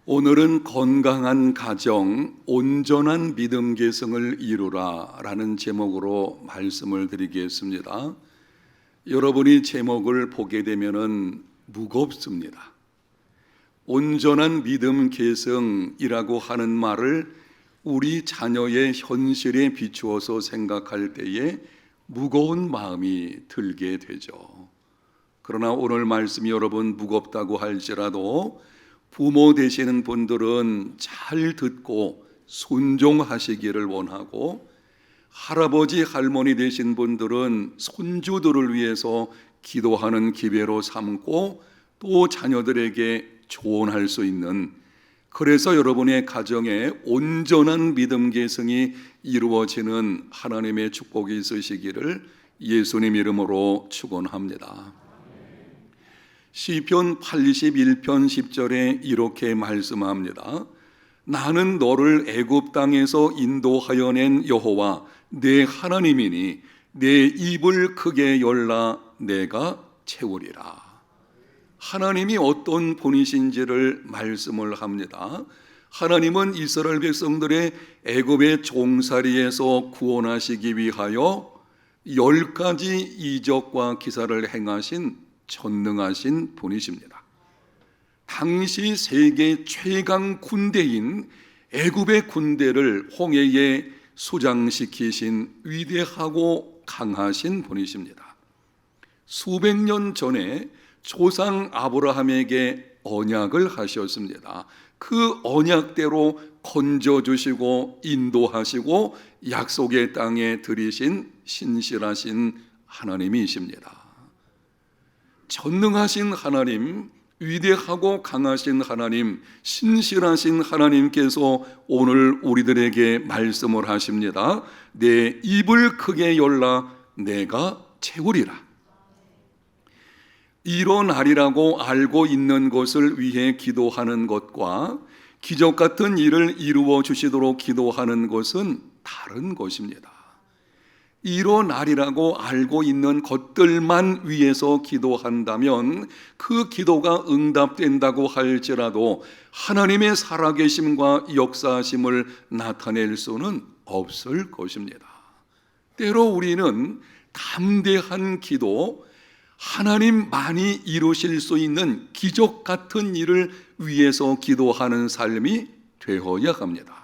오늘은 건강한 가정, 온전한 믿음 계승을 이루라 라는 제목으로 말씀을 드리겠습니다. 여러분이 제목을 보게 되면은 무겁습니다. 온전한 믿음 계승이라고 하는 말을 우리 자녀의 현실에 비추어서 생각할 때에 무거운 마음이 들게 되죠. 그러나 오늘 말씀이 여러분 무겁다고 할지라도 부모 되시는 분들은 잘 듣고 순종하시기를 원하고, 할아버지 할머니 되신 분들은 손주들을 위해서 기도하는 기회로 삼고 또 자녀들에게 조언할 수 있는, 그래서 여러분의 가정에 온전한 믿음 계승이 이루어지는 하나님의 축복이 있으시기를 예수님 이름으로 축원합니다. 시편 81편 10절에 이렇게 말씀합니다. 나는 너를 애굽 땅에서 인도하여 낸 여호와 내 하나님이니 내 입을 크게 열라 내가 채우리라. 하나님이 어떤 분이신지를 말씀을 합니다. 하나님은 이스라엘 백성들의 애굽의 종살이에서 구원하시기 위하여 10가지 이적과 기사를 행하신 전능하신 분이십니다. 당시 세계 최강 군대인 애굽의 군대를 홍해에 수장시키신 위대하고 강하신 분이십니다. 수백 년 전에 조상 아브라함에게 언약을 하셨습니다. 그 언약대로 건져주시고 인도하시고 약속의 땅에 들이신 신실하신 하나님이십니다. 전능하신 하나님, 위대하고 강하신 하나님, 신실하신 하나님께서 오늘 우리들에게 말씀을 하십니다. 내 입을 크게 열라 내가 채우리라. 일어나리라고 알고 있는 것을 위해 기도하는 것과 기적 같은 일을 이루어 주시도록 기도하는 것은 다른 것입니다. 일어나리라고 알고 있는 것들만 위해서 기도한다면 그 기도가 응답된다고 할지라도 하나님의 살아계심과 역사하심을 나타낼 수는 없을 것입니다. 때로 우리는 담대한 기도, 하나님만이 이루실 수 있는 기적 같은 일을 위해서 기도하는 삶이 되어야 합니다.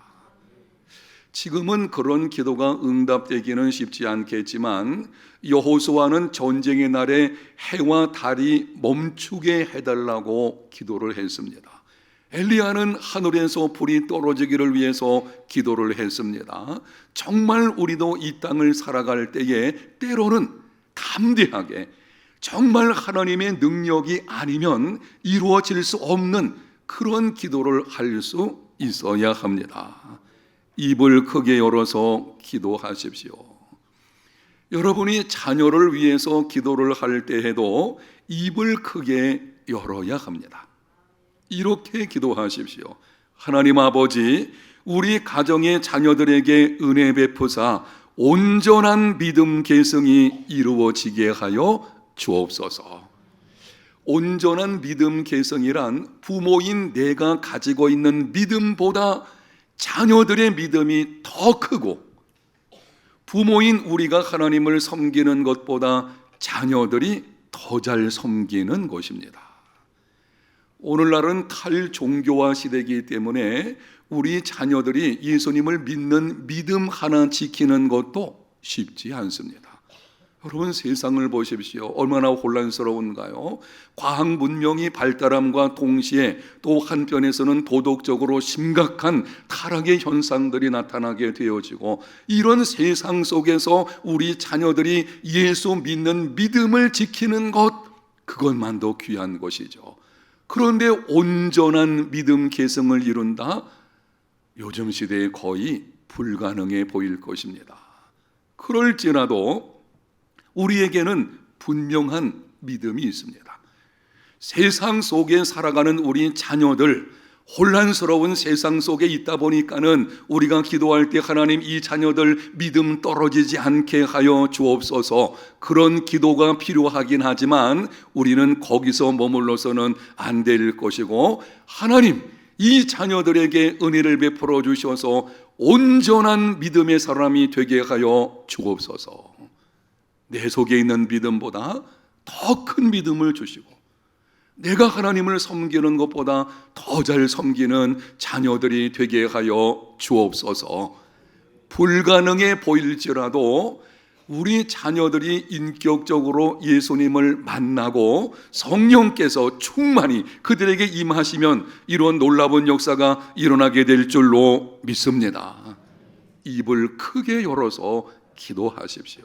지금은 그런 기도가 응답되기는 쉽지 않겠지만 여호수아는 전쟁의 날에 해와 달이 멈추게 해달라고 기도를 했습니다. 엘리야는 하늘에서 불이 떨어지기를 위해서 기도를 했습니다. 정말 우리도 이 땅을 살아갈 때에 때로는 담대하게 정말 하나님의 능력이 아니면 이루어질 수 없는 그런 기도를 할 수 있어야 합니다. 입을 크게 열어서 기도하십시오. 여러분이 자녀를 위해서 기도를 할 때에도 입을 크게 열어야 합니다. 이렇게 기도하십시오. 하나님 아버지, 우리 가정의 자녀들에게 은혜 베푸사 온전한 믿음 계승이 이루어지게 하여 주옵소서. 온전한 믿음 계승이란 부모인 내가 가지고 있는 믿음보다 자녀들의 믿음이 더 크고, 부모인 우리가 하나님을 섬기는 것보다 자녀들이 더 잘 섬기는 것입니다. 오늘날은 탈종교화 시대이기 때문에 우리 자녀들이 예수님을 믿는 믿음 하나 지키는 것도 쉽지 않습니다. 여러분, 세상을 보십시오. 얼마나 혼란스러운가요? 과학 문명이 발달함과 동시에 또 한편에서는 도덕적으로 심각한 타락의 현상들이 나타나게 되어지고, 이런 세상 속에서 우리 자녀들이 예수 믿는 믿음을 지키는 것, 그것만도 귀한 것이죠. 그런데 온전한 믿음 계승을 이룬다? 요즘 시대에 거의 불가능해 보일 것입니다. 그럴지라도 우리에게는 분명한 믿음이 있습니다. 세상 속에 살아가는 우리 자녀들, 혼란스러운 세상 속에 있다 보니까는 우리가 기도할 때 하나님 이 자녀들 믿음 떨어지지 않게 하여 주옵소서, 그런 기도가 필요하긴 하지만 우리는 거기서 머물러서는 안 될 것이고, 하나님 이 자녀들에게 은혜를 베풀어 주셔서 온전한 믿음의 사람이 되게 하여 주옵소서. 내 속에 있는 믿음보다 더 큰 믿음을 주시고 내가 하나님을 섬기는 것보다 더 잘 섬기는 자녀들이 되게 하여 주옵소서. 불가능해 보일지라도 우리 자녀들이 인격적으로 예수님을 만나고 성령께서 충만히 그들에게 임하시면 이런 놀라운 역사가 일어나게 될 줄로 믿습니다. 입을 크게 열어서 기도하십시오.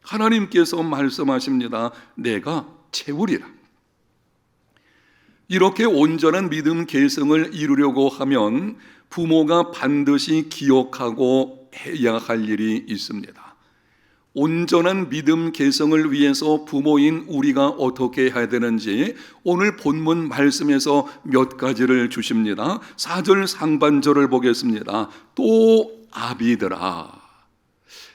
하나님께서 말씀하십니다. 내가 채우리라. 이렇게 온전한 믿음 계승을 이루려고 하면 부모가 반드시 기억하고 해야 할 일이 있습니다. 온전한 믿음 계승을 위해서 부모인 우리가 어떻게 해야 되는지 오늘 본문 말씀에서 몇 가지를 주십니다. 4절 상반절을 보겠습니다. 또 아비들아.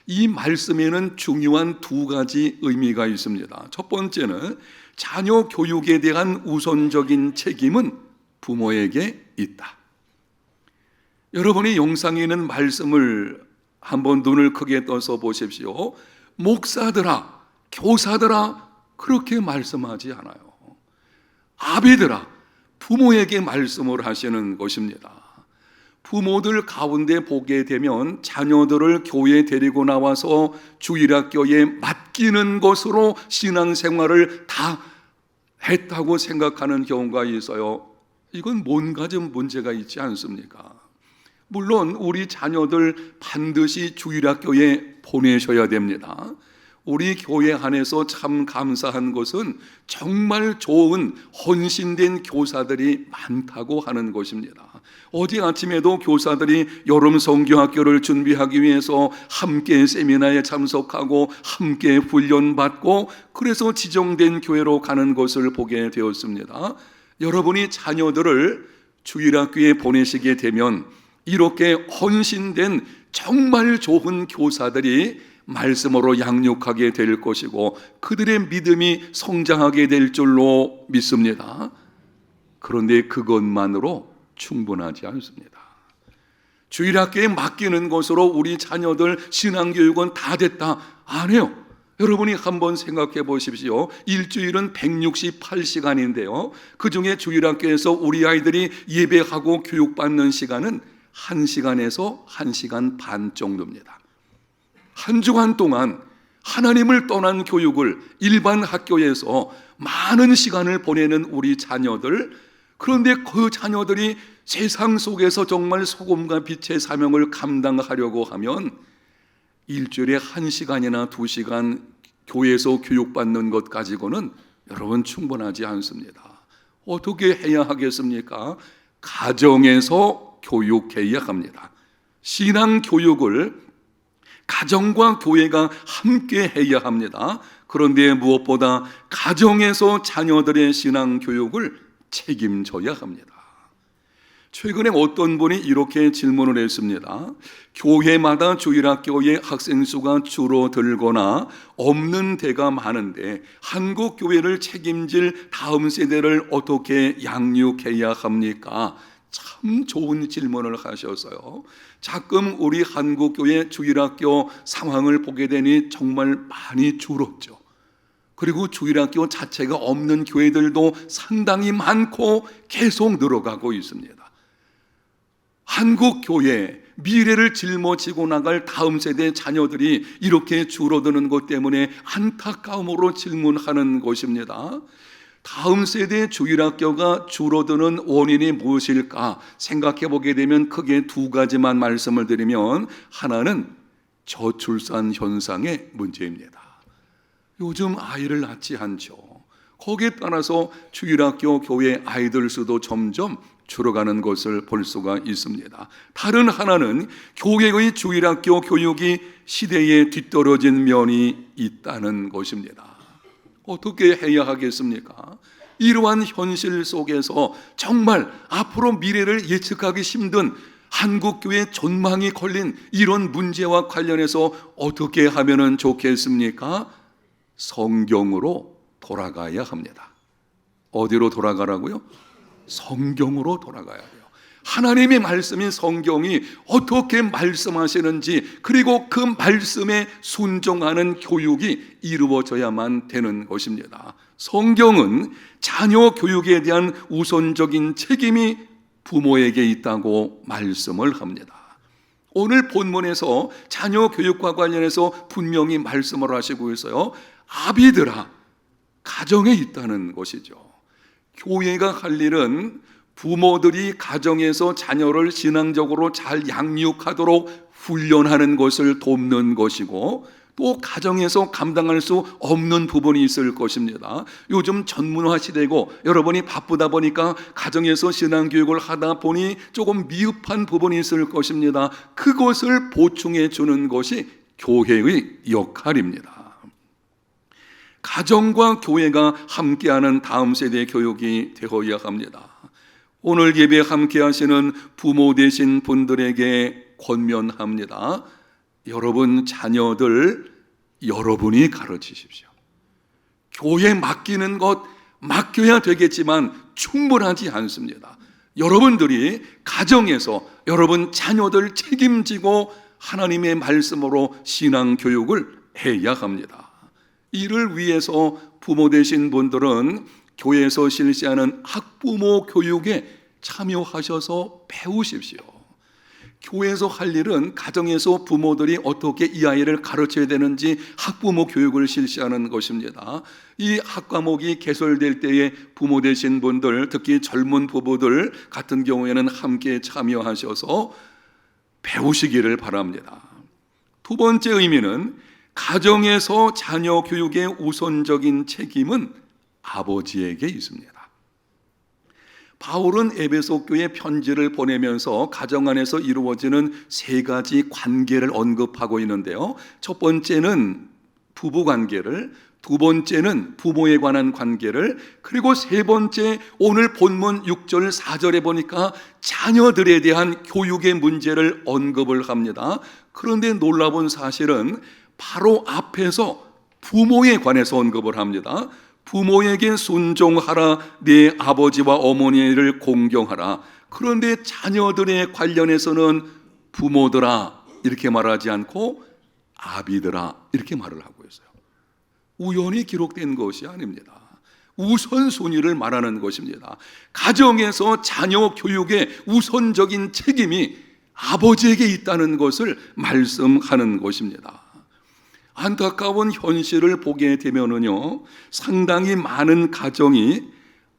이 말씀에는 중요한 두 가지 의미가 있습니다. 첫 번째는 자녀 교육에 대한 우선적인 책임은 부모에게 있다. 여러분이 영상에 있는 말씀을 한번 눈을 크게 떠서 보십시오. 목사들아, 교사들아 그렇게 말씀하지 않아요. 아비들아, 부모에게 말씀을 하시는 것입니다. 부모들 가운데 보게 되면 자녀들을 교회에 데리고 나와서 주일학교에 맡기는 것으로 신앙생활을 다 했다고 생각하는 경우가 있어요. 이건 뭔가 좀 문제가 있지 않습니까? 물론 우리 자녀들 반드시 주일학교에 보내셔야 됩니다. 우리 교회 안에서 참 감사한 것은 정말 좋은 헌신된 교사들이 많다고 하는 것입니다. 어제 아침에도 교사들이 여름 성경학교를 준비하기 위해서 함께 세미나에 참석하고 함께 훈련받고 그래서 지정된 교회로 가는 것을 보게 되었습니다. 여러분이 자녀들을 주일학교에 보내시게 되면 이렇게 헌신된 정말 좋은 교사들이 말씀으로 양육하게 될 것이고 그들의 믿음이 성장하게 될 줄로 믿습니다. 그런데 그것만으로 충분하지 않습니다. 주일학교에 맡기는 것으로 우리 자녀들 신앙교육은 다 됐다. 안 해요. 여러분이 한번 생각해 보십시오. 일주일은 168시간인데요. 그중에 주일학교에서 우리 아이들이 예배하고 교육받는 시간은 1시간에서 1시간 반 정도입니다. 한 주간 동안 하나님을 떠난 교육을 일반 학교에서 많은 시간을 보내는 우리 자녀들, 그런데 그 자녀들이 세상 속에서 정말 소금과 빛의 사명을 감당하려고 하면 일주일에 1시간이나 2시간 교회에서 교육받는 것 가지고는 여러분 충분하지 않습니다. 어떻게 해야 하겠습니까? 가정에서 교육해야 합니다. 신앙 교육을 가정과 교회가 함께 해야 합니다. 그런데 무엇보다 가정에서 자녀들의 신앙 교육을 책임져야 합니다. 최근에 어떤 분이 이렇게 질문을 했습니다. 교회마다 주일학교의 학생 수가 줄어들거나 없는 데가 많은데 한국 교회를 책임질 다음 세대를 어떻게 양육해야 합니까? 참 좋은 질문을 하셨어요. 가끔 우리 한국교회 주일학교 상황을 보게 되니 정말 많이 줄었죠. 그리고 주일학교 자체가 없는 교회들도 상당히 많고 계속 늘어가고 있습니다. 한국교회 미래를 짊어지고 나갈 다음 세대 자녀들이 이렇게 줄어드는 것 때문에 안타까움으로 질문하는 것입니다. 다음 세대 주일학교가 줄어드는 원인이 무엇일까 생각해 보게 되면 크게 두 가지만 말씀을 드리면, 하나는 저출산 현상의 문제입니다. 요즘 아이를 낳지 않죠. 거기에 따라서 주일학교 교회 아이들 수도 점점 줄어가는 것을 볼 수가 있습니다. 다른 하나는 교회의 주일학교 교육이 시대에 뒤떨어진 면이 있다는 것입니다. 어떻게 해야 하겠습니까? 이러한 현실 속에서 정말 앞으로 미래를 예측하기 힘든 한국교회 전망이 걸린 이런 문제와 관련해서 어떻게 하면 좋겠습니까? 성경으로 돌아가야 합니다. 어디로 돌아가라고요? 성경으로 돌아가야 돼요. 하나님의 말씀인 성경이 어떻게 말씀하시는지, 그리고 그 말씀에 순종하는 교육이 이루어져야만 되는 것입니다. 성경은 자녀 교육에 대한 우선적인 책임이 부모에게 있다고 말씀을 합니다. 오늘 본문에서 자녀 교육과 관련해서 분명히 말씀을 하시고 있어요. 아비들아, 가정에 있다는 것이죠. 교회가 할 일은 부모들이 가정에서 자녀를 신앙적으로 잘 양육하도록 훈련하는 것을 돕는 것이고, 또 가정에서 감당할 수 없는 부분이 있을 것입니다. 요즘 전문화 시대고 여러분이 바쁘다 보니까 가정에서 신앙교육을 하다 보니 조금 미흡한 부분이 있을 것입니다. 그것을 보충해 주는 것이 교회의 역할입니다. 가정과 교회가 함께하는 다음 세대 교육이 되어야 합니다. 오늘 예배 함께 하시는 부모 되신 분들에게 권면합니다. 여러분 자녀들 여러분이 가르치십시오. 교회 맡기는 것 맡겨야 되겠지만 충분하지 않습니다. 여러분들이 가정에서 여러분 자녀들 책임지고 하나님의 말씀으로 신앙 교육을 해야 합니다. 이를 위해서 부모 되신 분들은 교회에서 실시하는 학부모 교육에 참여하셔서 배우십시오. 교회에서 할 일은 가정에서 부모들이 어떻게 이 아이를 가르쳐야 되는지 학부모 교육을 실시하는 것입니다. 이 학과목이 개설될 때에 부모 되신 분들, 특히 젊은 부부들 같은 경우에는 함께 참여하셔서 배우시기를 바랍니다. 두 번째 의미는 가정에서 자녀 교육의 우선적인 책임은 아버지에게 있습니다. 바울은 에베소 교회 편지를 보내면서 가정 안에서 이루어지는 세 가지 관계를 언급하고 있는데요. 첫 번째는 부부 관계를, 두 번째는 부모에 관한 관계를, 그리고 세 번째 오늘 본문 6절 4절에 보니까 자녀들에 대한 교육의 문제를 언급을 합니다. 그런데 놀라운 사실은 바로 앞에서 부모에 관해서 언급을 합니다. 부모에게 순종하라, 네 아버지와 어머니를 공경하라. 그런데 자녀들에 관련해서는 부모들아 이렇게 말하지 않고 아비들아 이렇게 말을 하고 있어요. 우연히 기록된 것이 아닙니다. 우선순위를 말하는 것입니다. 가정에서 자녀 교육의 우선적인 책임이 아버지에게 있다는 것을 말씀하는 것입니다. 안타까운 현실을 보게 되면은요, 상당히 많은 가정이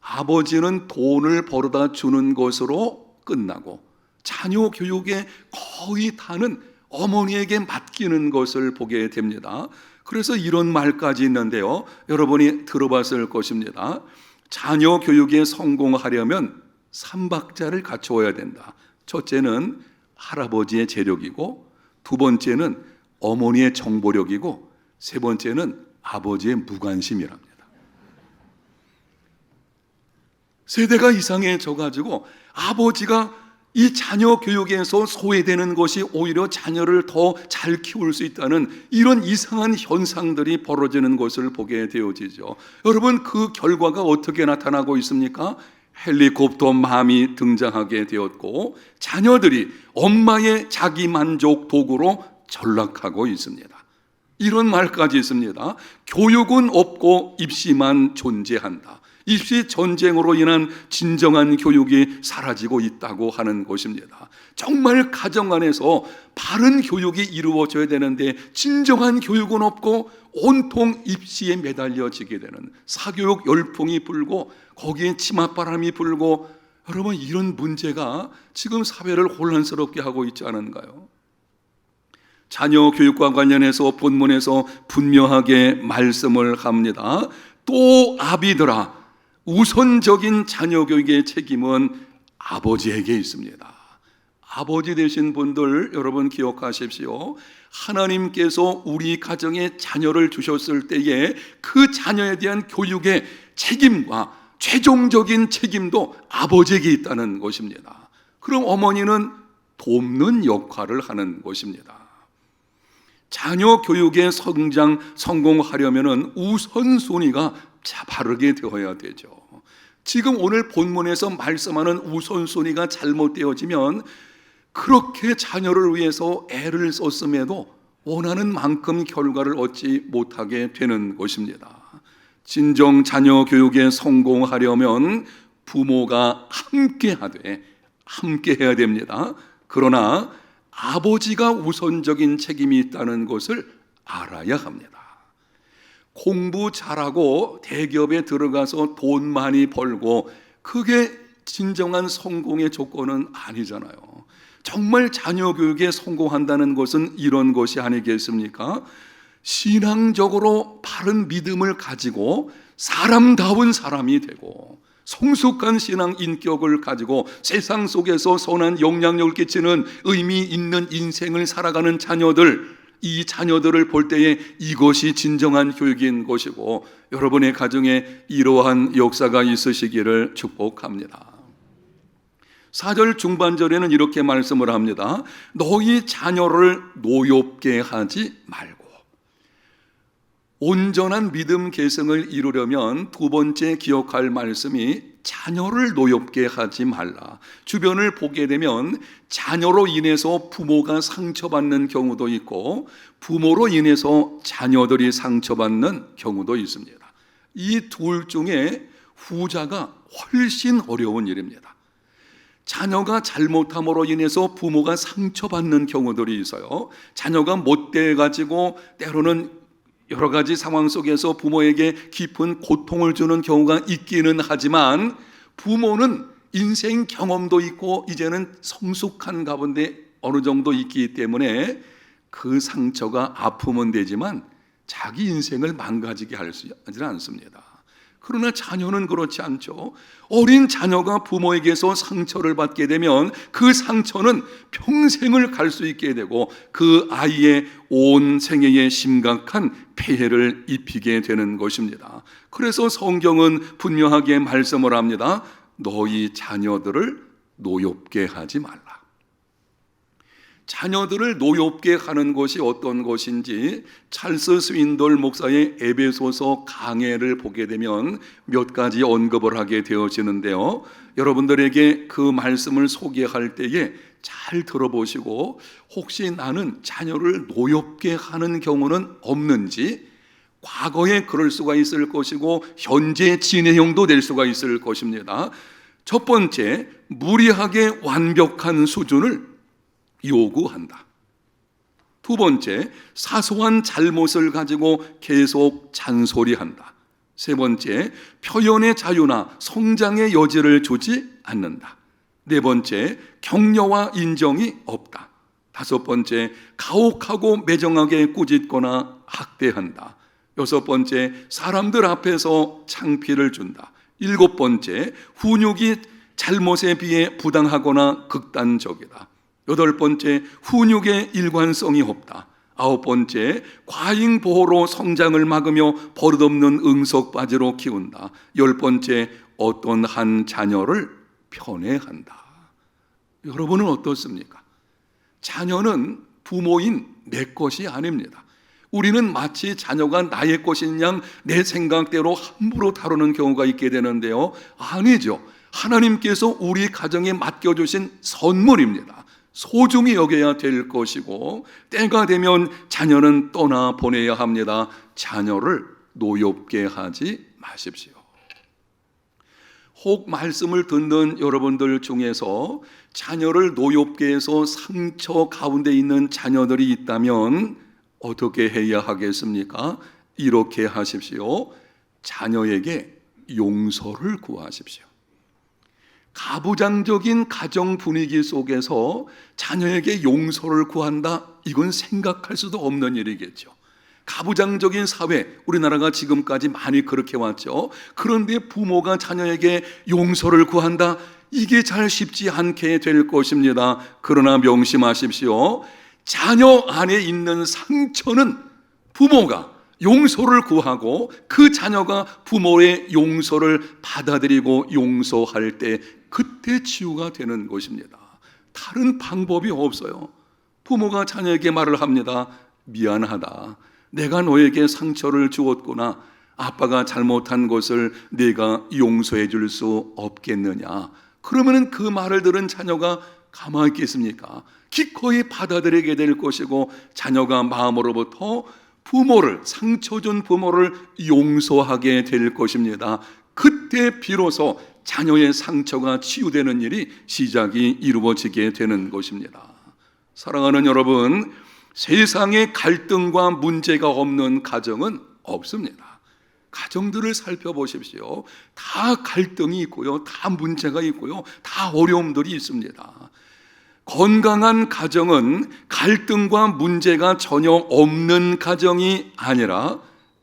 아버지는 돈을 벌어다 주는 것으로 끝나고 자녀 교육의 거의 다는 어머니에게 맡기는 것을 보게 됩니다. 그래서 이런 말까지 있는데요, 여러분이 들어봤을 것입니다. 자녀 교육에 성공하려면 3박자를 갖추어야 된다. 첫째는 할아버지의 재력이고, 두 번째는 어머니의 정보력이고, 세 번째는 아버지의 무관심이랍니다. 세대가 이상해져 가지고 아버지가 이 자녀 교육에서 소외되는 것이 오히려 자녀를 더 잘 키울 수 있다는 이런 이상한 현상들이 벌어지는 것을 보게 되어지죠. 여러분, 그 결과가 어떻게 나타나고 있습니까? 헬리콥터맘이 등장하게 되었고, 자녀들이 엄마의 자기만족 도구로 전락하고 있습니다. 이런 말까지 있습니다. 교육은 없고 입시만 존재한다. 입시 전쟁으로 인한 진정한 교육이 사라지고 있다고 하는 것입니다. 정말 가정 안에서 바른 교육이 이루어져야 되는데 진정한 교육은 없고 온통 입시에 매달려지게 되는, 사교육 열풍이 불고 거기에 치맛바람이 불고, 여러분 이런 문제가 지금 사회를 혼란스럽게 하고 있지 않은가요? 자녀 교육과 관련해서 본문에서 분명하게 말씀을 합니다. 또 아비들아, 우선적인 자녀 교육의 책임은 아버지에게 있습니다. 아버지 되신 분들 여러분 기억하십시오. 하나님께서 우리 가정에 자녀를 주셨을 때에 그 자녀에 대한 교육의 책임과 최종적인 책임도 아버지에게 있다는 것입니다. 그럼 어머니는 돕는 역할을 하는 것입니다. 자녀 교육의 성공하려면 우선순위가 바르게 되어야 되죠. 지금 오늘 본문에서 말씀하는 우선순위가 잘못되어지면 그렇게 자녀를 위해서 애를 썼음에도 원하는 만큼 결과를 얻지 못하게 되는 것입니다. 진정 자녀 교육에 성공하려면 부모가 함께하되 함께해야 됩니다. 그러나 아버지가 우선적인 책임이 있다는 것을 알아야 합니다. 공부 잘하고 대기업에 들어가서 돈 많이 벌고 그게 진정한 성공의 조건은 아니잖아요. 정말 자녀 교육에 성공한다는 것은 이런 것이 아니겠습니까? 신앙적으로 바른 믿음을 가지고 사람다운 사람이 되고 성숙한 신앙 인격을 가지고 세상 속에서 선한 영향력을 끼치는 의미 있는 인생을 살아가는 자녀들, 이 자녀들을 볼 때에 이것이 진정한 교육인 것이고 여러분의 가정에 이러한 역사가 있으시기를 축복합니다. 4절 중반절에는 이렇게 말씀을 합니다. 너희 자녀를 노엽게 하지 말고. 온전한 믿음 계승을 이루려면 두 번째 기억할 말씀이 자녀를 노엽게 하지 말라. 주변을 보게 되면 자녀로 인해서 부모가 상처받는 경우도 있고 부모로 인해서 자녀들이 상처받는 경우도 있습니다. 이 둘 중에 후자가 훨씬 어려운 일입니다. 자녀가 잘못함으로 인해서 부모가 상처받는 경우들이 있어요. 자녀가 못돼가지고 때로는 여러 가지 상황 속에서 부모에게 깊은 고통을 주는 경우가 있기는 하지만 부모는 인생 경험도 있고 이제는 성숙한 가운데 어느 정도 있기 때문에 그 상처가 아프면 되지만 자기 인생을 망가지게 하지는 않습니다. 그러나 자녀는 그렇지 않죠. 어린 자녀가 부모에게서 상처를 받게 되면 그 상처는 평생을 갈 수 있게 되고 그 아이의 온 생애에 심각한 폐해를 입히게 되는 것입니다. 그래서 성경은 분명하게 말씀을 합니다. 너희 자녀들을 노엽게 하지 말라. 자녀들을 노엽게 하는 것이 어떤 것인지 찰스 스윈돌 목사의 에베소서 강해를 보게 되면 몇 가지 언급을 하게 되어지는데요. 여러분들에게 그 말씀을 소개할 때에 잘 들어보시고 혹시 나는 자녀를 노엽게 하는 경우는 없는지, 과거에 그럴 수가 있을 것이고 현재 진행형도 될 수가 있을 것입니다. 첫 번째, 무리하게 완벽한 수준을 요구한다. 두 번째, 사소한 잘못을 가지고 계속 잔소리한다. 세 번째, 표현의 자유나 성장의 여지를 주지 않는다. 네 번째, 격려와 인정이 없다. 다섯 번째, 가혹하고 매정하게 꾸짖거나 학대한다. 여섯 번째, 사람들 앞에서 창피를 준다. 일곱 번째, 훈육이 잘못에 비해 부당하거나 극단적이다. 여덟 번째, 훈육의 일관성이 없다. 아홉 번째, 과잉 보호로 성장을 막으며 버릇없는 응석바지로 키운다. 열 번째, 어떤 한 자녀를 편애한다. 여러분은 어떻습니까? 자녀는 부모인 내 것이 아닙니다. 우리는 마치 자녀가 나의 것인 양 내 생각대로 함부로 다루는 경우가 있게 되는데요. 아니죠. 하나님께서 우리 가정에 맡겨주신 선물입니다. 소중히 여겨야 될 것이고 때가 되면 자녀는 떠나 보내야 합니다. 자녀를 노엽게 하지 마십시오. 혹 말씀을 듣는 여러분들 중에서 자녀를 노엽게 해서 상처 가운데 있는 자녀들이 있다면 어떻게 해야 하겠습니까? 이렇게 하십시오. 자녀에게 용서를 구하십시오. 가부장적인 가정 분위기 속에서 자녀에게 용서를 구한다? 이건 생각할 수도 없는 일이겠죠. 가부장적인 사회, 우리나라가 지금까지 많이 그렇게 왔죠. 그런데 부모가 자녀에게 용서를 구한다? 이게 잘 쉽지 않게 될 것입니다. 그러나 명심하십시오. 자녀 안에 있는 상처는 부모가 용서를 구하고 그 자녀가 부모의 용서를 받아들이고 용서할 때 그때 치유가 되는 것입니다. 다른 방법이 없어요. 부모가 자녀에게 말을 합니다. 미안하다. 내가 너에게 상처를 주었구나. 아빠가 잘못한 것을 내가 용서해 줄 수 없겠느냐? 그러면 그 말을 들은 자녀가 가만히 있겠습니까? 기꺼이 받아들이게 될 것이고, 자녀가 마음으로부터 부모를, 상처 준 부모를 용서하게 될 것입니다. 그때 비로소 자녀의 상처가 치유되는 일이 시작이 이루어지게 되는 것입니다. 사랑하는 여러분, 세상에 갈등과 문제가 없는 가정은 없습니다. 가정들을 살펴보십시오. 다 갈등이 있고요, 다 문제가 있고요, 다 어려움들이 있습니다. 건강한 가정은 갈등과 문제가 전혀 없는 가정이 아니라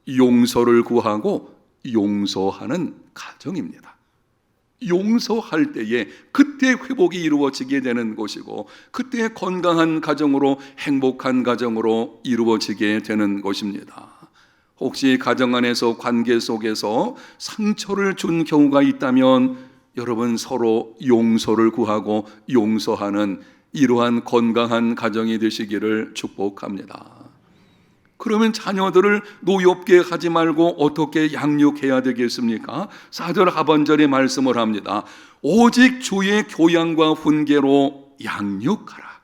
용서를 구하고 용서하는 가정입니다. 용서할 때에 그때 회복이 이루어지게 되는 것이고, 그때 건강한 가정으로, 행복한 가정으로 이루어지게 되는 것입니다. 혹시 가정 안에서, 관계 속에서 상처를 준 경우가 있다면 여러분, 서로 용서를 구하고 용서하는 이러한 건강한 가정이 되시기를 축복합니다. 그러면 자녀들을 노엽게 하지 말고 어떻게 양육해야 되겠습니까? 4절 하반절에 말씀을 합니다. 오직 주의 교양과 훈계로 양육하라.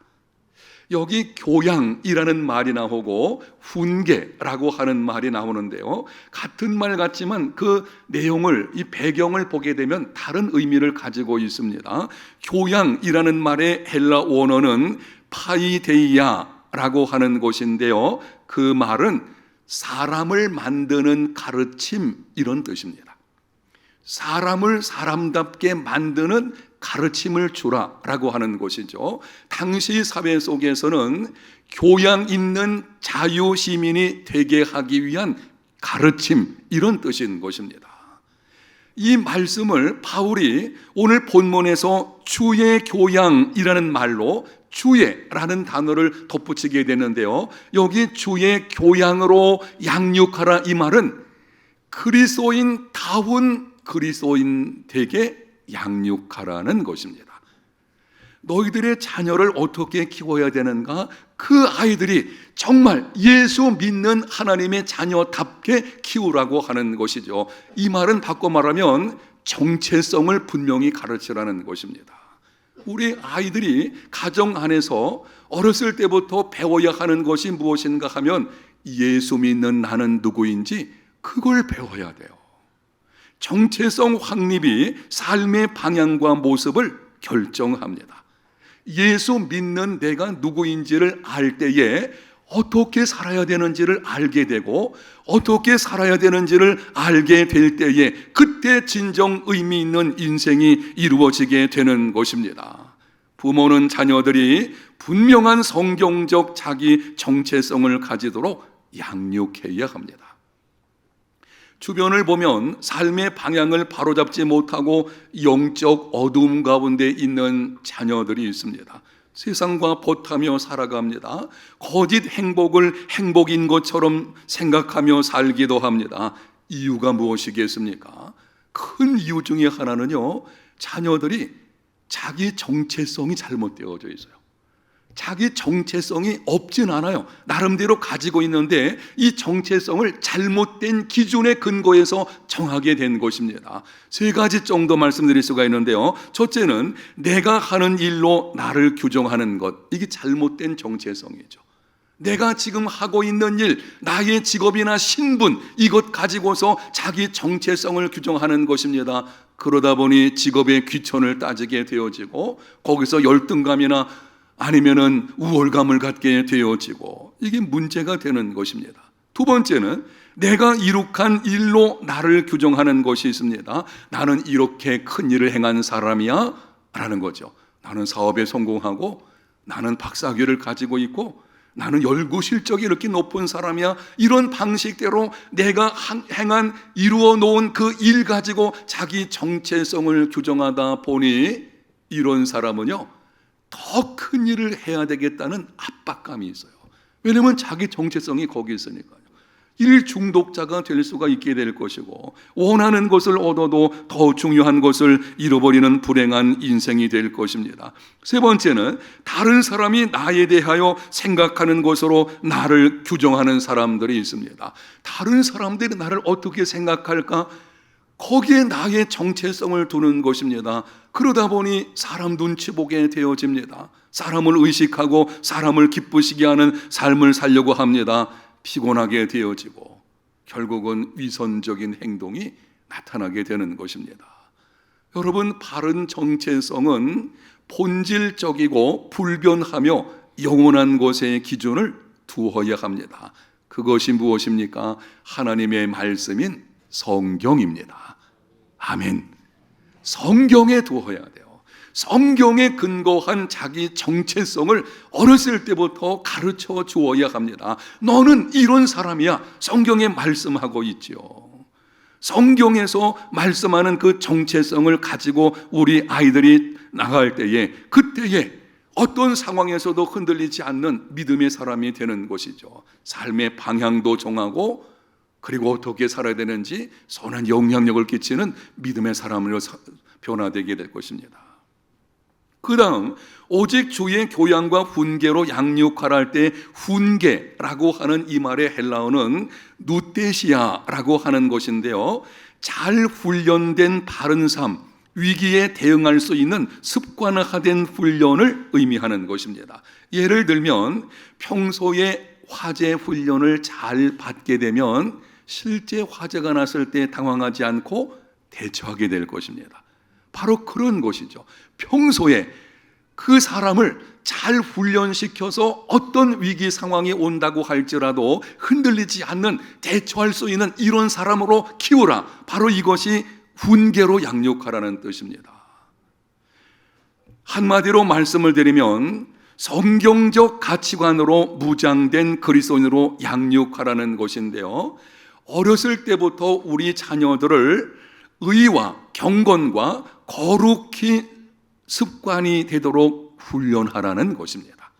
여기 교양이라는 말이 나오고 훈계라고 하는 말이 나오는데요, 같은 말 같지만 그 내용을, 이 배경을 보게 되면 다른 의미를 가지고 있습니다. 교양이라는 말의 헬라 원어는 파이데이아라고 하는 것인데요, 그 말은 사람을 만드는 가르침, 이런 뜻입니다. 사람을 사람답게 만드는 가르침을 주라라고 하는 것이죠. 당시 사회 속에서는 교양 있는 자유 시민이 되게 하기 위한 가르침, 이런 뜻인 것입니다. 이 말씀을 바울이 오늘 본문에서 주의 교양이라는 말로 주의라는 단어를 덧붙이게 되는데요, 여기 주의 교양으로 양육하라, 이 말은 그리스도인다운 그리스도인 되게 양육하라는 것입니다. 너희들의 자녀를 어떻게 키워야 되는가? 그 아이들이 정말 예수 믿는 하나님의 자녀답게 키우라고 하는 것이죠. 이 말은 바꿔 말하면 정체성을 분명히 가르치라는 것입니다. 우리 아이들이 가정 안에서 어렸을 때부터 배워야 하는 것이 무엇인가 하면 예수 믿는 나는 누구인지 그걸 배워야 돼요. 정체성 확립이 삶의 방향과 모습을 결정합니다. 예수 믿는 내가 누구인지를 알 때에 어떻게 살아야 되는지를 알게 되고, 어떻게 살아야 되는지를 알게 될 때에 그때 진정 의미 있는 인생이 이루어지게 되는 것입니다. 부모는 자녀들이 분명한 성경적 자기 정체성을 가지도록 양육해야 합니다. 주변을 보면 삶의 방향을 바로잡지 못하고 영적 어두움 가운데 있는 자녀들이 있습니다. 세상과 벗하며 살아갑니다. 거짓 행복을 행복인 것처럼 생각하며 살기도 합니다. 이유가 무엇이겠습니까? 큰 이유 중에 하나는요, 자녀들이 자기 정체성이 잘못되어져 있어요. 자기 정체성이 없진 않아요. 나름대로 가지고 있는데 이 정체성을 잘못된 기준의 근거에서 정하게 된 것입니다. 세 가지 정도 말씀드릴 수가 있는데요, 첫째는 내가 하는 일로 나를 규정하는 것, 이게 잘못된 정체성이죠. 내가 지금 하고 있는 일, 나의 직업이나 신분, 이것 가지고서 자기 정체성을 규정하는 것입니다. 그러다 보니 직업의 귀천을 따지게 되어지고, 거기서 열등감이나 아니면은 우월감을 갖게 되어지고, 이게 문제가 되는 것입니다. 두 번째는 내가 이룩한 일로 나를 규정하는 것이 있습니다. 나는 이렇게 큰 일을 행한 사람이야 라는 거죠. 나는 사업에 성공하고, 나는 박사학위를 가지고 있고, 나는 열구 실적이 이렇게 높은 사람이야, 이런 방식대로 내가 행한, 이루어 놓은 그 일 가지고 자기 정체성을 규정하다 보니 이런 사람은요, 더 큰 일을 해야 되겠다는 압박감이 있어요. 왜냐하면 자기 정체성이 거기 있으니까요. 일 중독자가 될 수가 있게 될 것이고, 원하는 것을 얻어도 더 중요한 것을 잃어버리는 불행한 인생이 될 것입니다. 세 번째는 다른 사람이 나에 대하여 생각하는 것으로 나를 규정하는 사람들이 있습니다. 다른 사람들이 나를 어떻게 생각할까? 거기에 나의 정체성을 두는 것입니다. 그러다 보니 사람 눈치 보게 되어집니다. 사람을 의식하고 사람을 기쁘시게 하는 삶을 살려고 합니다. 피곤하게 되어지고 결국은 위선적인 행동이 나타나게 되는 것입니다. 여러분, 바른 정체성은 본질적이고 불변하며 영원한 것의 기준을 두어야 합니다. 그것이 무엇입니까? 하나님의 말씀인 성경입니다. 아멘. 성경에 두어야 돼요. 성경에 근거한 자기 정체성을 어렸을 때부터 가르쳐 주어야 합니다. 너는 이런 사람이야. 성경에 말씀하고 있지요. 성경에서 말씀하는 그 정체성을 가지고 우리 아이들이 나갈 때에, 그때에 어떤 상황에서도 흔들리지 않는 믿음의 사람이 되는 것이죠. 삶의 방향도 정하고, 그리고 어떻게 살아야 되는지 선한 영향력을 끼치는 믿음의 사람으로 변화되게 될 것입니다. 그 다음, 오직 주의 교양과 훈계로 양육하라 할 때 훈계라고 하는 이 말의 헬라어는 누테시아라고 하는 것인데요, 잘 훈련된 바른 삶, 위기에 대응할 수 있는 습관화된 훈련을 의미하는 것입니다. 예를 들면 평소에 화재 훈련을 잘 받게 되면 실제 화재가 났을 때 당황하지 않고 대처하게 될 것입니다. 바로 그런 것이죠. 평소에 그 사람을 잘 훈련시켜서 어떤 위기 상황이 온다고 할지라도 흔들리지 않는, 대처할 수 있는 이런 사람으로 키우라. 바로 이것이 훈계로 양육하라는 뜻입니다. 한마디로 말씀을 드리면 성경적 가치관으로 무장된 그리스도인으로 양육하라는 것인데요, 어렸을 때부터 우리 자녀들을 의와 경건과 거룩히 습관이 되도록 훈련하라는 것입니다.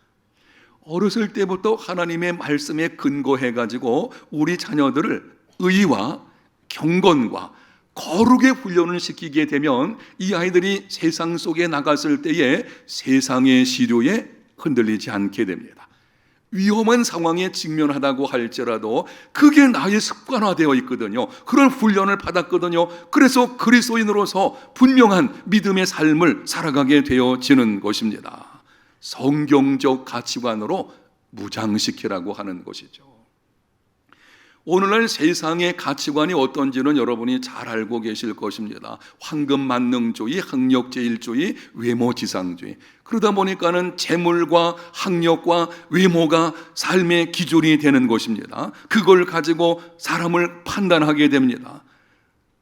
어렸을 때부터 하나님의 말씀에 근거해 가지고 우리 자녀들을 의와 경건과 거룩의 훈련을 시키게 되면 이 아이들이 세상 속에 나갔을 때에 세상의 시류에 흔들리지 않게 됩니다. 위험한 상황에 직면하다고 할지라도 그게 나의 습관화되어 있거든요. 그런 훈련을 받았거든요. 그래서 그리스도인으로서 분명한 믿음의 삶을 살아가게 되어지는 것입니다. 성경적 가치관으로 무장시키라고 하는 것이죠. 오늘날 세상의 가치관이 어떤지는 여러분이 잘 알고 계실 것입니다. 황금만능주의, 학력제일주의, 외모지상주의. 그러다 보니까는 재물과 학력과 외모가 삶의 기준이 되는 것입니다. 그걸 가지고 사람을 판단하게 됩니다.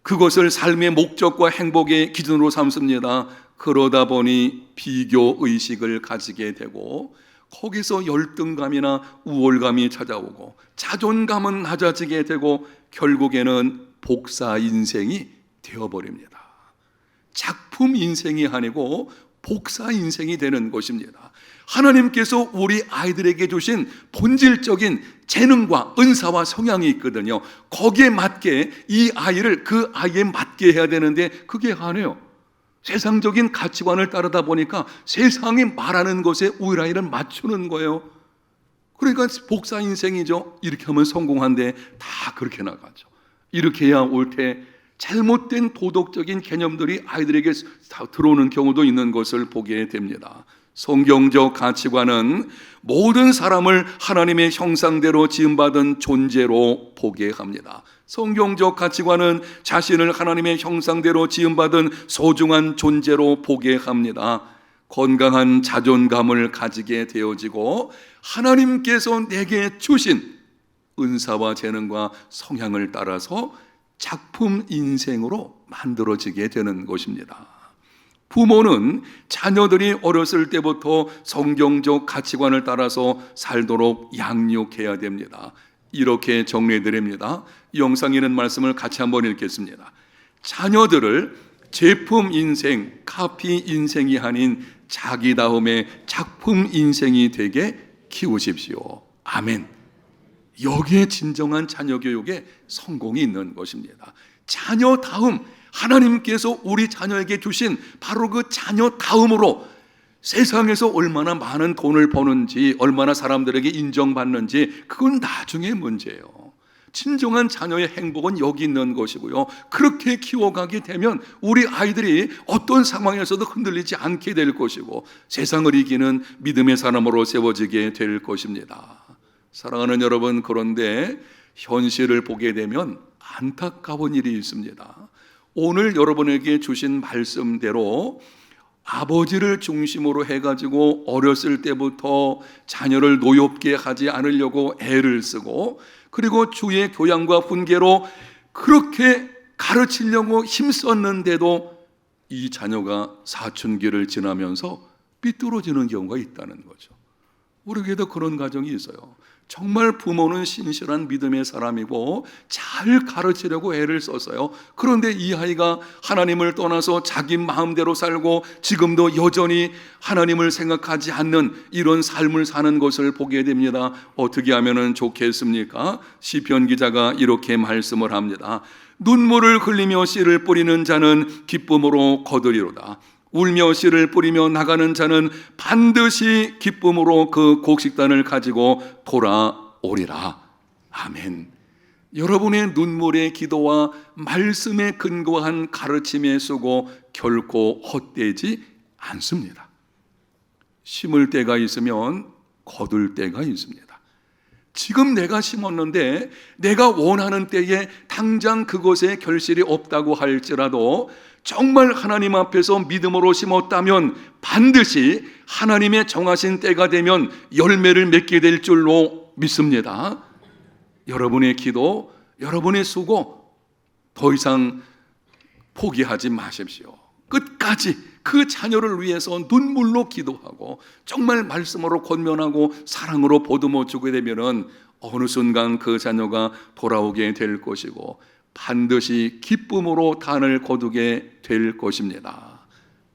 그것을 삶의 목적과 행복의 기준으로 삼습니다. 그러다 보니 비교의식을 가지게 되고 거기서 열등감이나 우월감이 찾아오고 자존감은 낮아지게 되고 결국에는 복사 인생이 되어버립니다. 작품 인생이 아니고 복사 인생이 되는 것입니다. 하나님께서 우리 아이들에게 주신 본질적인 재능과 은사와 성향이 있거든요. 거기에 맞게 이 아이를 그 아이에 맞게 해야 되는데 그게 아니에요. 세상적인 가치관을 따르다 보니까 세상이 말하는 것에 우리 아이를 맞추는 거예요. 그러니까 복사 인생이죠. 이렇게 하면 성공한데 다 그렇게 나가죠. 이렇게 해야 옳대. 잘못된 도덕적인 개념들이 아이들에게 다 들어오는 경우도 있는 것을 보게 됩니다. 성경적 가치관은 모든 사람을 하나님의 형상대로 지음받은 존재로 보게 합니다. 성경적 가치관은 자신을 하나님의 형상대로 지음받은 소중한 존재로 보게 합니다. 건강한 자존감을 가지게 되어지고 하나님께서 내게 주신 은사와 재능과 성향을 따라서 작품 인생으로 만들어지게 되는 것입니다. 부모는 자녀들이 어렸을 때부터 성경적 가치관을 따라서 살도록 양육해야 됩니다. 이렇게 정리해드립니다. 영상에 있는 말씀을 같이 한번 읽겠습니다. 자녀들을 제품 인생, 카피 인생이 아닌 자기다움의 작품 인생이 되게 키우십시오. 아멘. 여기에 진정한 자녀 교육에 성공이 있는 것입니다. 자녀다움, 하나님께서 우리 자녀에게 주신 바로 그 자녀다움으로 세상에서 얼마나 많은 돈을 버는지, 얼마나 사람들에게 인정받는지, 그건 나중의 문제예요. 진정한 자녀의 행복은 여기 있는 것이고요. 그렇게 키워가게 되면 우리 아이들이 어떤 상황에서도 흔들리지 않게 될 것이고, 세상을 이기는 믿음의 사람으로 세워지게 될 것입니다. 사랑하는 여러분, 그런데 현실을 보게 되면 안타까운 일이 있습니다. 오늘 여러분에게 주신 말씀대로 아버지를 중심으로 해가지고 어렸을 때부터 자녀를 노엽게 하지 않으려고 애를 쓰고, 그리고 주의 교양과 훈계로 그렇게 가르치려고 힘썼는데도 이 자녀가 사춘기를 지나면서 삐뚤어지는 경우가 있다는 거죠. 우리에게도 그런 가정이 있어요. 정말 부모는 신실한 믿음의 사람이고 잘 가르치려고 애를 썼어요. 그런데 이 아이가 하나님을 떠나서 자기 마음대로 살고 지금도 여전히 하나님을 생각하지 않는 이런 삶을 사는 것을 보게 됩니다. 어떻게 하면 좋겠습니까? 시편 기자가 이렇게 말씀을 합니다. 눈물을 흘리며 씨를 뿌리는 자는 기쁨으로 거두리로다. 울며 씨를 뿌리며 나가는 자는 반드시 기쁨으로 그 곡식단을 가지고 돌아오리라. 아멘. 여러분의 눈물의 기도와 말씀에 근거한 가르침의 수고 결코 헛되지 않습니다. 심을 때가 있으면 거둘 때가 있습니다. 지금 내가 심었는데 내가 원하는 때에 당장 그것에 결실이 없다고 할지라도 정말 하나님 앞에서 믿음으로 심었다면 반드시 하나님의 정하신 때가 되면 열매를 맺게 될 줄로 믿습니다. 여러분의 기도, 여러분의 수고 더 이상 포기하지 마십시오. 끝까지 그 자녀를 위해서 눈물로 기도하고 정말 말씀으로 권면하고 사랑으로 보듬어 주게 되면은 어느 순간 그 자녀가 돌아오게 될 것이고 반드시 기쁨으로 단을 거두게 될 것입니다.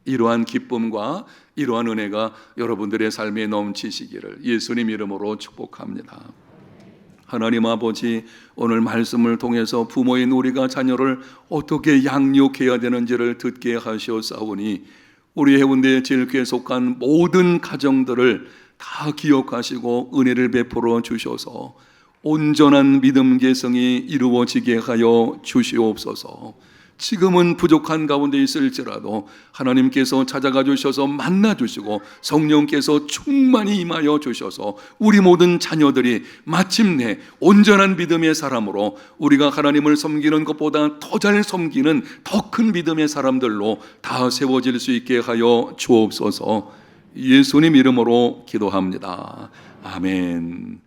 이러한 기쁨과 이러한 은혜가 여러분들의 삶에 넘치시기를 예수님 이름으로 축복합니다. 하나님 아버지, 오늘 말씀을 통해서 부모인 우리가 자녀를 어떻게 양육해야 되는지를 듣게 하시었사오니 우리 해운대 제일교회에 속한 모든 가정들을 다 기억하시고 은혜를 베풀어 주셔서 온전한 믿음 계승이 이루어지게 하여 주시옵소서. 지금은 부족한 가운데 있을지라도 하나님께서 찾아가 주셔서 만나 주시고 성령께서 충만히 임하여 주셔서 우리 모든 자녀들이 마침내 온전한 믿음의 사람으로 우리가 하나님을 섬기는 것보다 더 잘 섬기는 더 큰 믿음의 사람들로 다 세워질 수 있게 하여 주옵소서. 예수님 이름으로 기도합니다. 아멘.